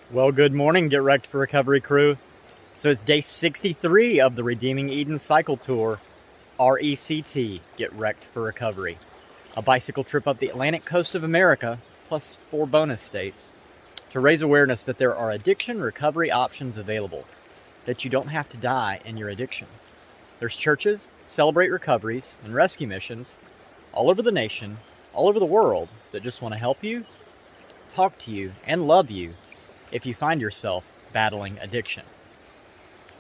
Well, good morning, Get Wrecked for Recovery crew. So it's day 63 of the Redeeming Eden Cycle Tour, RECT, Get Wrecked for Recovery. A bicycle trip up the Atlantic coast of America, plus 4 bonus states, to raise awareness that there are addiction recovery options available, that you don't have to die in your addiction. There's churches, celebrate recoveries, and rescue missions all over the nation, all over the world, that just want to help you, talk to you, and love you if you find yourself battling addiction.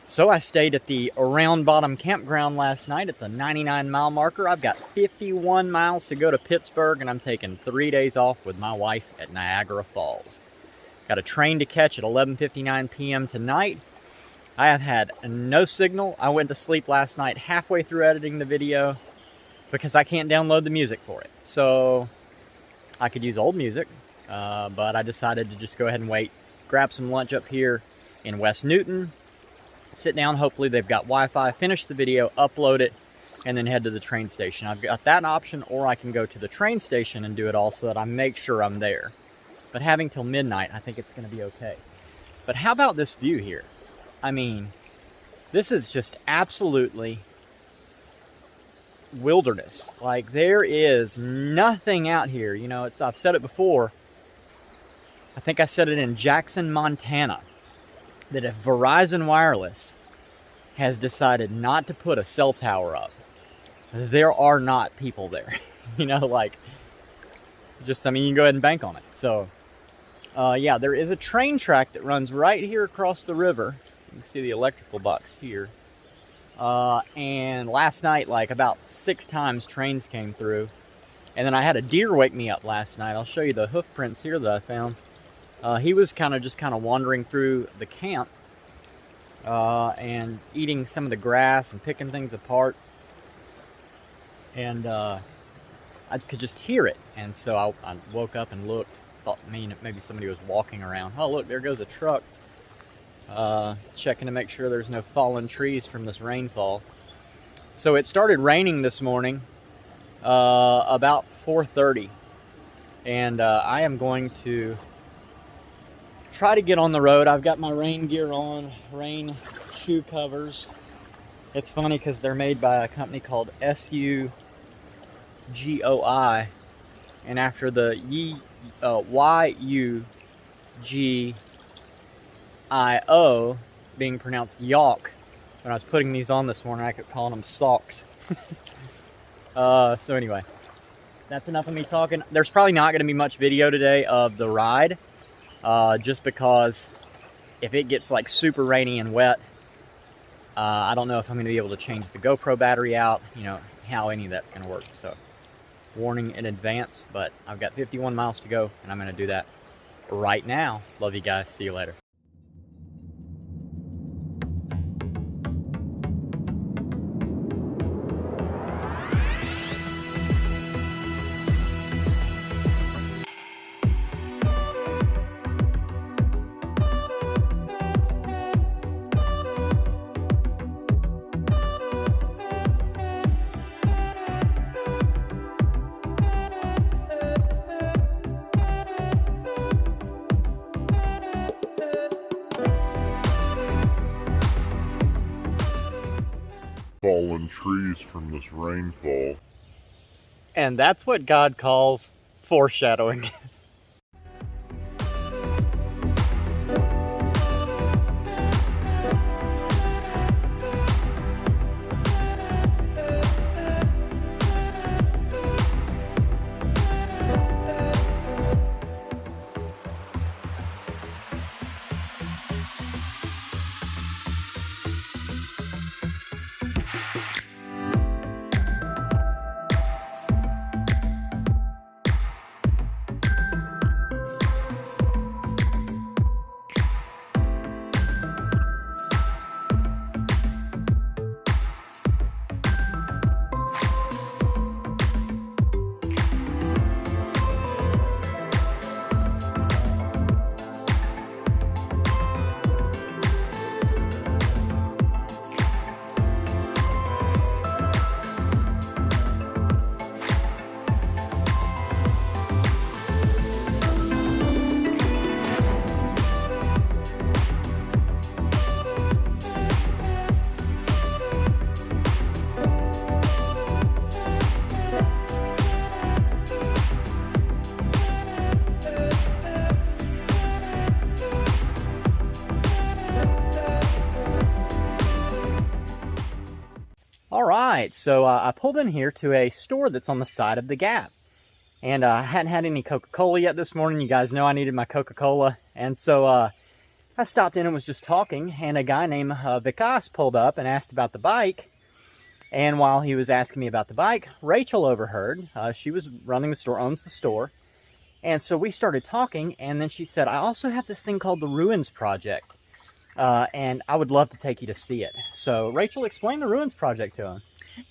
So I stayed at the Roundbottom Camp Ground last night at the 99-mile marker. I've got 51 miles to go to Pittsburgh, and I'm taking 3 days off with my wife at Niagara Falls. Got a train to catch at 11:59 p.m. tonight. I have had no signal. I went to sleep last night halfway through editing the video because I can't download the music for it. So I could use old music, but I decided to just go ahead and wait. Grab some lunch up here in West Newton, sit down, hopefully they've got Wi-Fi, finish the video, upload it, and then head to the train station. I've got that option, or I can go to the train station and do it all so that I make sure I'm there. But having till midnight, I think it's going to be okay. But how about this view here? I mean, this is just absolutely wilderness. Like, there is nothing out here. You know, I've said it before. I think I said it in Jackson, Montana, that if Verizon Wireless has decided not to put a cell tower up, there are not people there. You know, like, just, I mean, you can go ahead and bank on it. So, yeah, there is a train track that runs right here across the river. You can see the electrical box here. And last night, like, about 6 times trains came through. And then I had a deer wake me up last night. I'll show you the hoof prints here that I found. He was kind of wandering through the camp and eating some of the grass and picking things apart. And I could just hear it. And so I woke up and looked, thought maybe somebody was walking around. Oh, look, there goes a truck. Checking to make sure there's no fallen trees from this rainfall. So it started raining this morning about 4:30. And I am going to try to get on the road. I've got my rain gear on, rain shoe covers. It's funny because they're made by a company called SUGOI, and after the YUGIO being pronounced Yawk, when I was putting these on this morning, I kept calling them socks. So anyway, that's enough of me talking. There's probably not going to be much video today of the ride. Just because if it gets like super rainy and wet, I don't know if I'm going to be able to change the GoPro battery out, you know, how any of that's going to work. So, warning in advance, but I've got 51 miles to go, and I'm going to do that right now. Love you guys. See you later. Fallen trees from this rainfall. And that's what God calls foreshadowing. right, so I pulled in here to a store that's on the side of the Gap. And I hadn't had any Coca-Cola yet this morning. You guys know I needed my Coca-Cola. And so I stopped in and was just talking, and a guy named Vikas pulled up and asked about the bike. And while he was asking me about the bike, Rachel overheard. She was running the store, owns the store. And so we started talking, and then she said, I also have this thing called the Ruins Project. And I would love to take you to see it. So Rachel, explain the Ruins Project to him.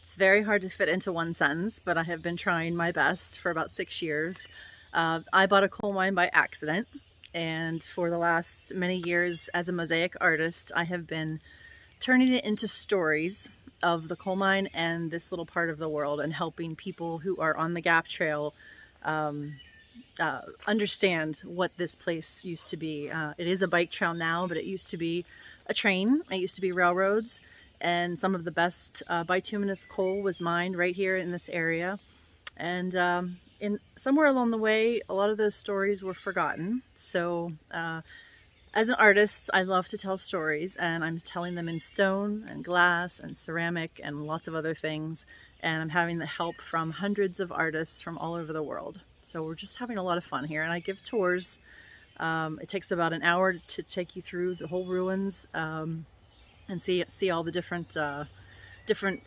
It's very hard to fit into one sentence, but I have been trying my best for about 6 years. I bought a coal mine by accident, and for the last many years as a mosaic artist, I have been turning it into stories of the coal mine and this little part of the world, and helping people who are on the Gap Trail understand what this place used to be. It is a bike trail now, but it used to be a train. It used to be railroads. And some of the best bituminous coal was mined right here in this area. And somewhere along the way, a lot of those stories were forgotten. So as an artist, I love to tell stories, and I'm telling them in stone and glass and ceramic and lots of other things. And I'm having the help from hundreds of artists from all over the world. So we're just having a lot of fun here. And I give tours. It takes about an hour to take you through the whole ruins. And see all the different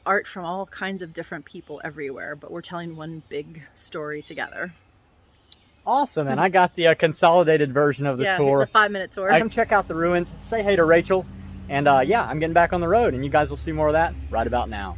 art from all kinds of different people everywhere, but we're telling one big story together. Awesome, and I got the consolidated version of the tour. The 5-minute tour. Come check out the ruins, say hey to Rachel, and yeah, I'm getting back on the road, and you guys will see more of that right about now.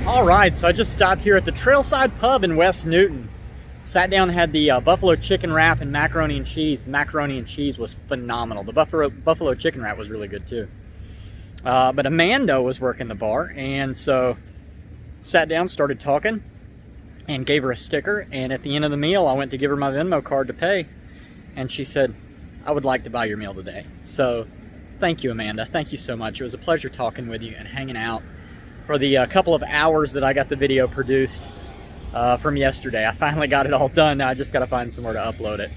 All right, so I just stopped here at the Trailside Pub in West Newton. Sat down and had the buffalo chicken wrap and macaroni and cheese. The macaroni and cheese was phenomenal. The buffalo chicken wrap was really good too. But Amanda was working the bar, and so sat down, started talking, and gave her a sticker. And at the end of the meal, I went to give her my Venmo card to pay, and she said, I would like to buy your meal today. So thank you, Amanda. Thank you so much. It was a pleasure talking with you and hanging out for the couple of hours that I got the video produced from yesterday. I finally got it all done. Now I just got to find somewhere to upload it.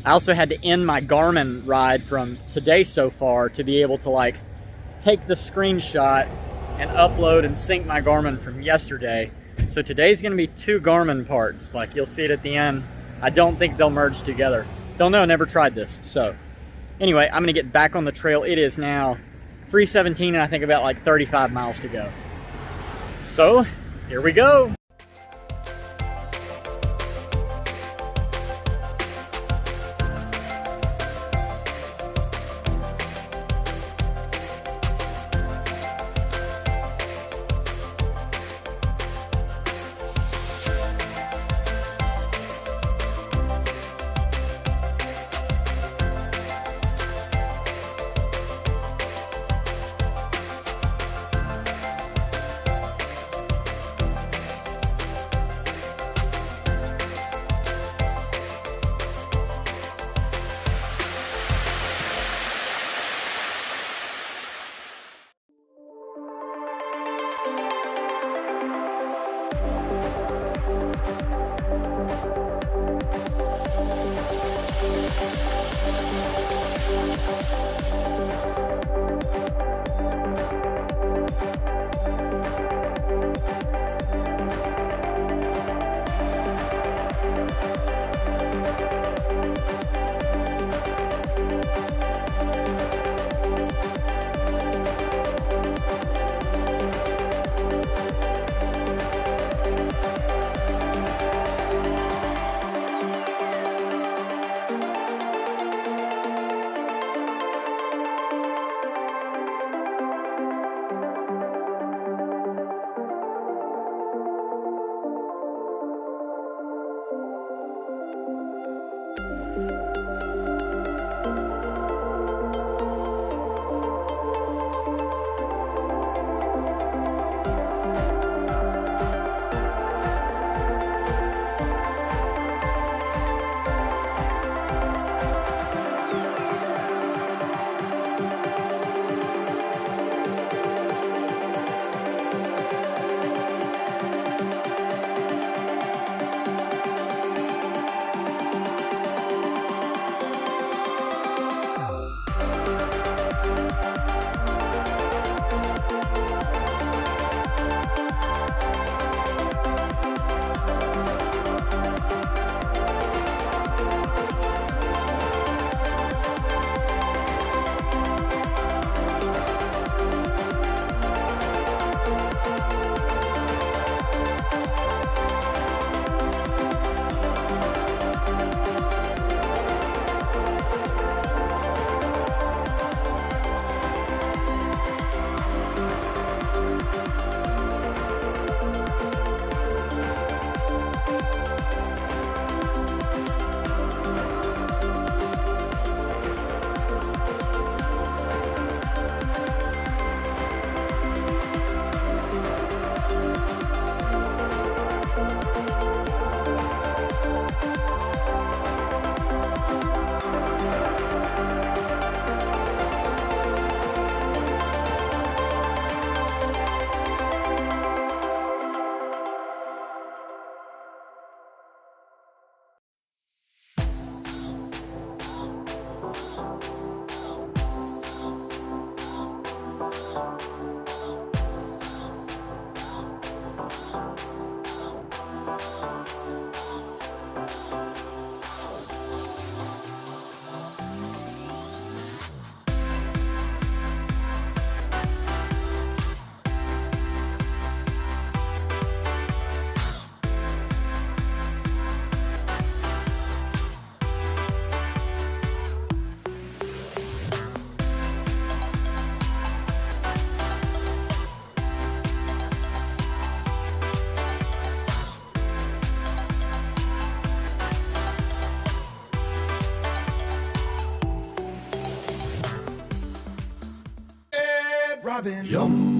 I also had to end my Garmin ride from today so far to be able to like take the screenshot and upload and sync my Garmin from yesterday. So today's going to be 2 Garmin parts. Like you'll see it at the end. I don't think they'll merge together. Don't know, never tried this. So anyway, I'm going to get back on the trail. It is now 3:17 and I think about like 35 miles to go. So here we go. Robin. Yum.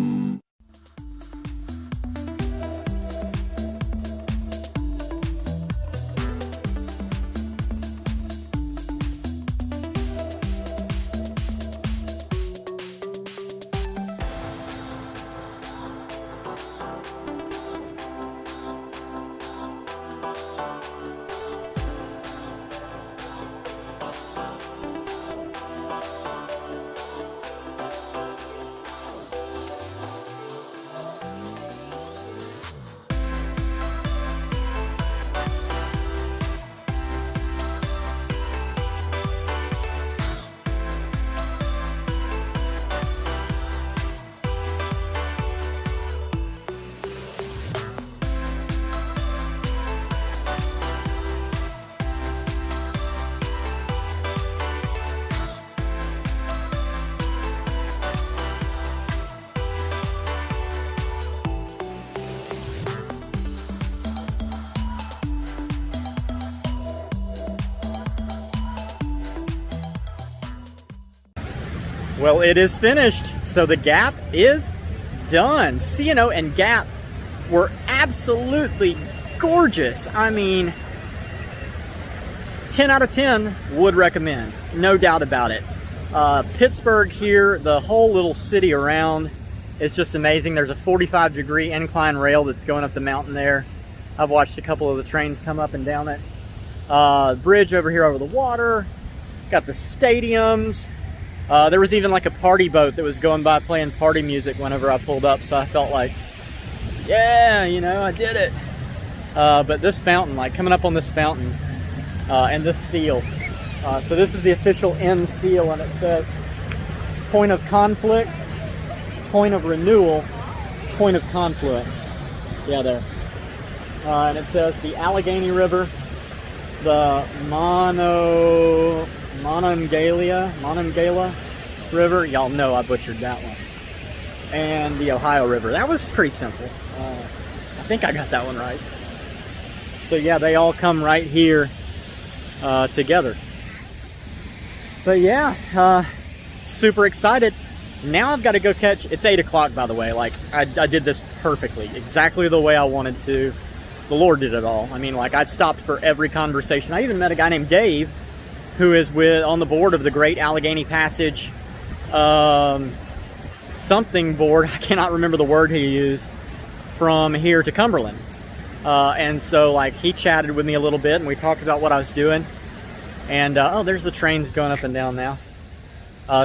Well, it is finished. So the gap is done. C&O and gap were absolutely gorgeous. I mean, 10 out of 10 would recommend, no doubt about it. Pittsburgh here, the whole little city around is just amazing. There's a 45-degree incline rail that's going up the mountain there. I've watched a couple of the trains come up and down it. Bridge over here over the water. Got the stadiums. There was even like a party boat that was going by playing party music whenever I pulled up, so I felt like, yeah, you know, I did it. But this fountain, like coming up on this fountain, and this seal. So this is the official end seal, and it says point of conflict, point of renewal, point of confluence. Yeah, there. And it says the Allegheny River, the Monongahela River. Y'all know I butchered that one. And the Ohio River. That was pretty simple. I think I got that one right. So yeah, they all come right here together. But yeah, super excited. Now I've got to go catch, it's 8 o'clock by the way, like I did this perfectly, exactly the way I wanted to. The Lord did it all. I mean, like I stopped for every conversation. I even met a guy named Dave who is on the board of the Great Allegheny Passage something board, I cannot remember the word he used, from here to Cumberland. And so like he chatted with me a little bit and we talked about what I was doing. And oh, there's the trains going up and down now.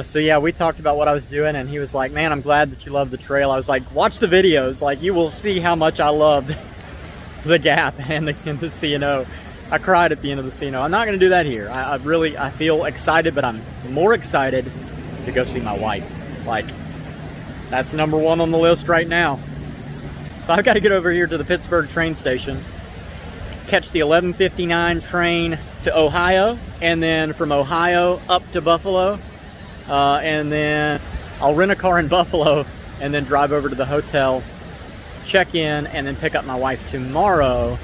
So yeah, we talked about what I was doing and he was like, man, I'm glad that you love the trail. I was like, watch the videos, like you will see how much I loved the gap and the C&O. I cried at the end of the C&O. I'm not going to do that here. I feel excited, but I'm more excited to go see my wife. Like, that's number one on the list right now. So I've got to get over here to the Pittsburgh train station, catch the 11:59 train to Ohio, and then from Ohio up to Buffalo, and then I'll rent a car in Buffalo and then drive over to the hotel, check in, and then pick up my wife tomorrow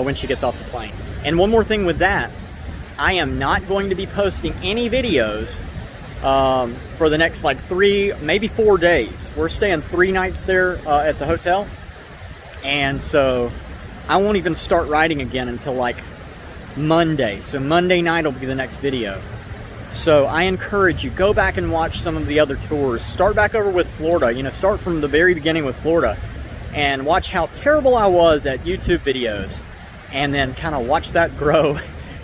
when she gets off the plane. And one more thing with that, I am not going to be posting any videos for the next like 3, maybe 4 days. We're staying 3 nights there at the hotel, and so I won't even start riding again until like Monday. So Monday night will be the next video. So I encourage you, go back and watch some of the other tours. Start back over with Florida, you know, start from the very beginning with Florida and watch how terrible I was at YouTube videos, and then kind of watch that grow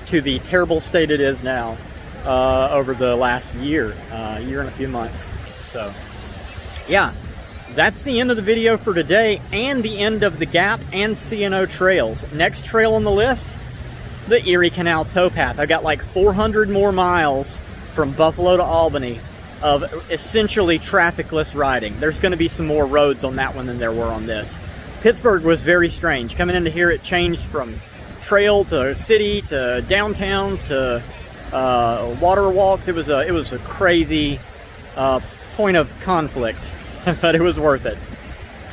to the terrible state it is now over the last year and a few months. So yeah, that's the end of the video for today and the end of the Gap and C&O trails. Next trail on the list, the Erie Canal towpath. I've got like 400 more miles from Buffalo to Albany of essentially trafficless riding. There's going to be some more roads on that one than there were on this. Pittsburgh was very strange. Coming into here, it changed from trail to city to downtowns to water walks. It was a crazy point of conflict, but it was worth it.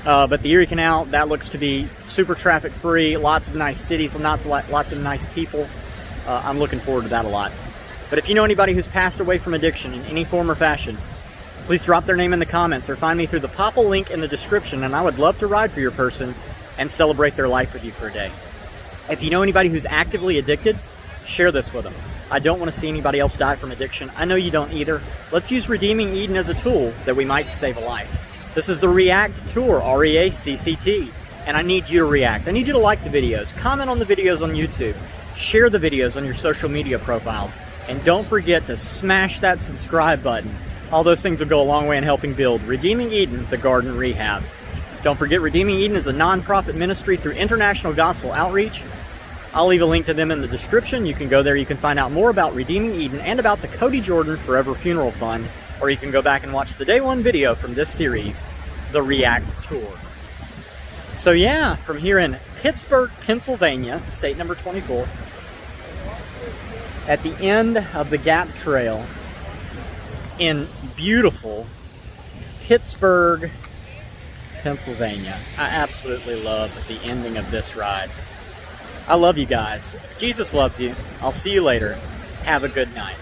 But the Erie Canal, that looks to be super traffic free, lots of nice cities, lots of nice people. I'm looking forward to that a lot. But if you know anybody who's passed away from addiction in any form or fashion, please drop their name in the comments or find me through the Popple link in the description, and I would love to ride for your person and celebrate their life with you for a day. If you know anybody who's actively addicted, share this with them. I don't want to see anybody else die from addiction. I know you don't either. Let's use Redeeming Eden as a tool that we might save a life. This is the REACCT Tour, REACCT, and I need you to react. I need you to like the videos, comment on the videos on YouTube, share the videos on your social media profiles, and don't forget to smash that subscribe button. All those things will go a long way in helping build Redeeming Eden, the Garden Rehab. Don't forget, Redeeming Eden is a non-profit ministry through International Gospel Outreach. I'll leave a link to them in the description. You can go there, you can find out more about Redeeming Eden and about the Cody Jordan Forever Funeral Fund, or you can go back and watch the day one video from this series, the REACCT Tour. So yeah, from here in Pittsburgh, Pennsylvania, state number 24, at the end of the Gap Trail in beautiful Pittsburgh, Pennsylvania. I absolutely love the ending of this ride. I love you guys. Jesus loves you. I'll see you later. Have a good night.